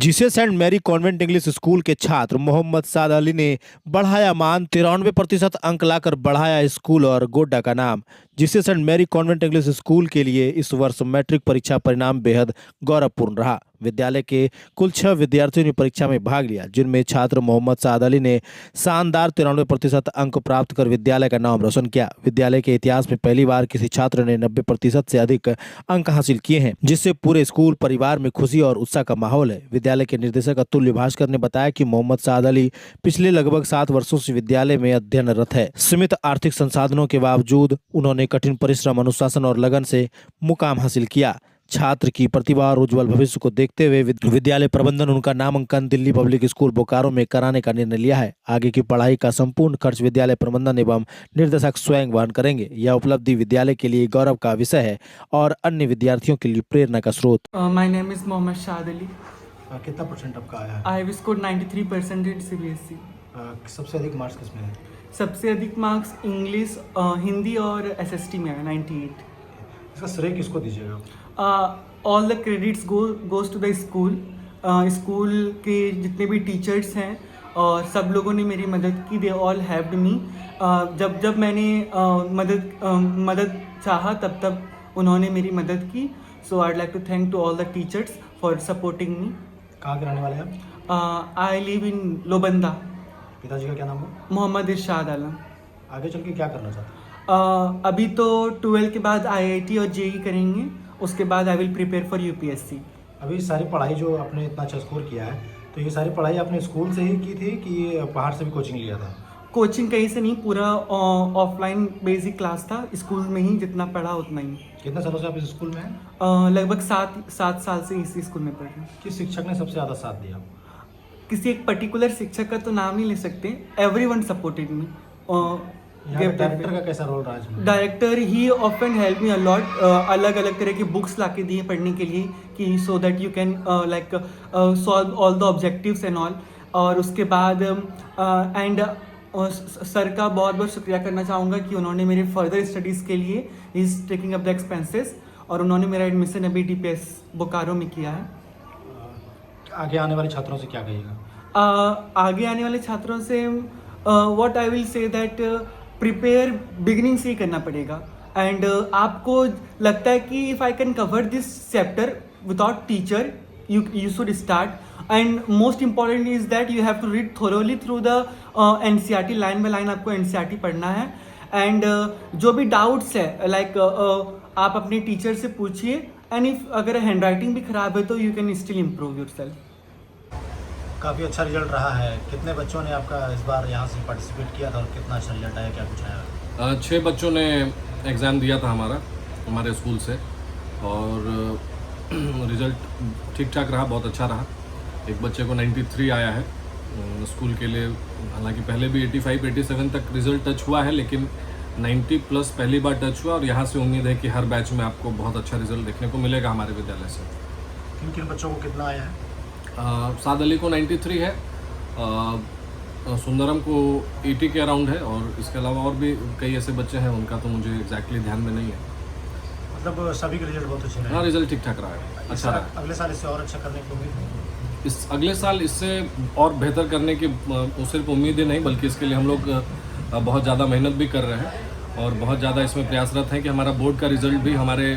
Jesus and Mary convent English school के छात्र मोहम्मद साद अली ने बढ़ाया मान 93% अंक लाकर बढ़ाया स्कूल और गोड्डा का नाम। Jesus and Mary convent English school के लिए इस वर्ष मैट्रिक परीक्षा परिणाम बेहद गौरवपूर्ण रहा। विद्यालय के कुल 6 विद्यार्थियों ने परीक्षा में भाग लिया, जिनमें छात्र मोहम्मद साद अली ने शानदार 93% अंक प्राप्त कर विद्यालय का नाम रोशन किया। विद्यालय के इतिहास में पहली बार किसी छात्र ने 90% से अधिक अंक हासिल किए हैं, जिससे पूरे स्कूल परिवार में खुशी और उत्साह का माहौल है। विद्यालय के निदेशक अतुल्य भास्कर ने बताया कि मोहम्मद साद अली पिछले लगभग 7 वर्षों से विद्यालय में अध्ययनरत है। सीमित आर्थिक संसाधनों के बावजूद उन्होंने कठिन परिश्रम, अनुशासन और लगन से मुकाम हासिल किया। छात्र की प्रतिभा और उज्जवल भविष्य को देखते हुए विद्यालय प्रबंधन उनका नामांकन दिल्ली पब्लिक स्कूल बोकारो में कराने का निर्णय लिया है। आगे की पढ़ाई का संपूर्ण खर्च विद्यालय प्रबंधन एवं निर्देशक स्वयं वहन करेंगे। यह उपलब्धि विद्यालय के लिए गौरव का विषय है और अन्य विद्यार्थियों के लिए प्रेरणा का स्रोत। माय नेम इज मोहम्मद शाद अली। कितना परसेंट आपका आया है? I have scored 93% in CBSE. सबसे अधिक मार्क्स किसमें है? सबसे अधिक मार्क्स इंग्लिश, हिंदी और एसएसटी में है 98। इसका श्रेय किसको दीजिएगा? All the credits goes to the school. School के जितने भी टीचर्स हैं और सब लोगों ने मेरी मदद की। They all helped me. जब मैंने मदद चाहा तब उन्होंने मेरी मदद की। So I like to thank to all the teachers for supporting me. कहाँ के रहने वाले हैं आप? I live in Lobanda. पिताजी का क्या नाम है? मोहम्मद इरशाद आलम। आगे चल के क्या करना चाहते हैं? अभी तो 12 के बाद आईआईटी और जेई करेंगे, उसके बाद I will prepare for UPSC. अभी सारी पढ़ाई जो आपने इतना अच्छा स्कोर किया है, तो ये सारी पढ़ाई आपने स्कूल से ही की थी कि बाहर से भी कोचिंग लिया था? कोचिंग कहीं से नहीं, पूरा ऑफलाइन बेसिक क्लास था। स्कूल में ही जितना पढ़ा उतना ही। कितने सालों से आप इस स्कूल में हैं? लगभग 7 साल से इसी स्कूल में पढ़ रहे हैं। किस शिक्षक ने सबसे ज़्यादा साथ दिया? किसी एक पर्टिकुलर शिक्षक का तो नाम नहीं ले सकते। Everyone supported me. डायरेक्टर का कैसा रोल रहा है इसमें? डायरेक्टर ही ऑफन हेल्प मी अलॉट। अलग अलग तरह की बुक्स ला के दिए पढ़ने के लिए कि so that you can like solve all the objectives and all. और उसके बाद सर का बहुत बहुत शुक्रिया करना चाहूँगा कि उन्होंने मेरे फर्दर स्टडीज़ के लिए is taking up the expenses, और उन्होंने मेरा एडमिशन अभी डीपीएस बोकारो में किया है। आगे आने वाले छात्रों से क्या कहिएगा? आगे आने वाले छात्रों से what I will say that prepare beginning से ही करना पड़ेगा। एंड आपको लगता है कि if I can cover this chapter without teacher, you should start. And most important is that you have to read thoroughly through the NCERT, line by line आपको NCERT पढ़ना है। एंड जो भी डाउट्स है लाइक आप अपने teacher से पूछिए। एंड इफ अगर हैंड राइटिंग भी खराब है तो you can still improve yourself. काफ़ी अच्छा रिजल्ट रहा है। कितने बच्चों ने आपका इस बार यहाँ से पार्टिसिपेट किया था और कितना अच्छा रिजल्ट आया, क्या कुछ आया? 6 बच्चों ने एग्ज़ाम दिया था हमारे स्कूल से, और रिज़ल्ट ठीक ठाक रहा, बहुत अच्छा रहा। एक बच्चे को 93 आया है स्कूल के लिए। हालांकि पहले भी 85-87 तक रिज़ल्ट टच हुआ है, लेकिन 90 प्लस पहली बार टच हुआ, और यहाँ से उम्मीद है कि हर बैच में आपको बहुत अच्छा रिज़ल्ट देखने को मिलेगा हमारे विद्यालय से। किन बच्चों को कितना आया है? साद अली को 93 है, सुंदरम को 80 के अराउंड है, और इसके अलावा और भी कई ऐसे बच्चे हैं, उनका तो मुझे एग्जैक्टली ध्यान में नहीं है। मतलब सभी के रिजल्ट बहुत अच्छे रहे? हाँ, रिजल्ट ठीक ठाक रहा है, अच्छा रहा। अगले साल इससे और अच्छा करने की उम्मीद है? अगले साल इससे और बेहतर करने की सिर्फ उम्मीद ही नहीं, बल्कि इसके लिए हम लोग बहुत ज़्यादा मेहनत भी कर रहे हैं, और बहुत ज़्यादा इसमें प्रयासरत हैं कि हमारा बोर्ड का रिज़ल्ट भी हमारे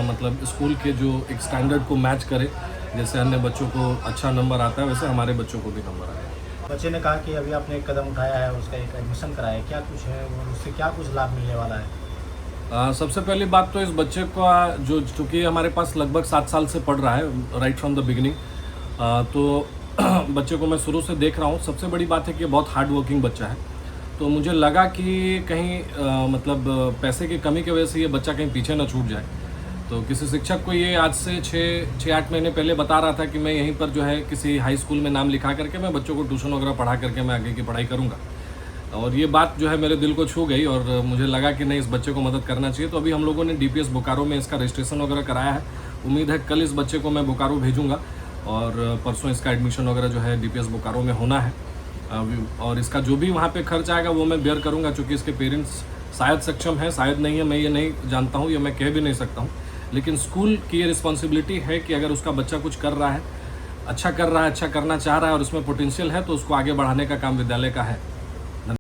मतलब स्कूल के जो एक स्टैंडर्ड को मैच करे। जैसे अन्य बच्चों को अच्छा नंबर आता है, वैसे हमारे बच्चों को भी नंबर आए। बच्चे ने कहा कि अभी आपने एक कदम उठाया है, उसका एक एडमिशन कराया, क्या कुछ है और उससे क्या कुछ लाभ मिलने वाला है? सबसे पहली बात तो इस बच्चे का जो चूँकि हमारे पास लगभग 7 साल से पढ़ रहा है, राइट फ्रॉम द बिगिनिंग, तो बच्चे को मैं शुरू से देख रहा हूँ। सबसे बड़ी बात है कि बहुत हार्ड वर्किंग बच्चा है। तो मुझे लगा कि कहीं मतलब पैसे की कमी की वजह से ये बच्चा कहीं पीछे ना छूट जाए। तो किसी शिक्षक को ये आज से 6-8 महीने पहले बता रहा था कि मैं यहीं पर जो है किसी हाई स्कूल में नाम लिखा करके मैं बच्चों को ट्यूशन वगैरह पढ़ा करके मैं आगे की पढ़ाई करूँगा। और ये बात जो है मेरे दिल को छू गई, और मुझे लगा कि नहीं, इस बच्चे को मदद करना चाहिए। तो अभी हम लोगों ने डीपीएस बोकारो में इसका रजिस्ट्रेशन वगैरह कराया है। उम्मीद है कल इस बच्चे को मैं बोकारो भेजूँगा, और परसों इसका एडमिशन वगैरह जो है डीपीएस बोकारो में होना है। और इसका जो भी वहाँ पे खर्च आएगा वो मैं बेयर करूँगा, चूँकि इसके पेरेंट्स शायद सक्षम है, शायद नहीं है, मैं ये नहीं जानता हूँ, ये मैं कह भी नहीं सकता हूँ। लेकिन स्कूल की ये रिस्पॉन्सिबिलिटी है कि अगर उसका बच्चा कुछ कर रहा है अच्छा कर रहा है, अच्छा करना चाह रहा है और उसमें पोटेंशियल है तो उसको आगे बढ़ाने का काम विद्यालय का है।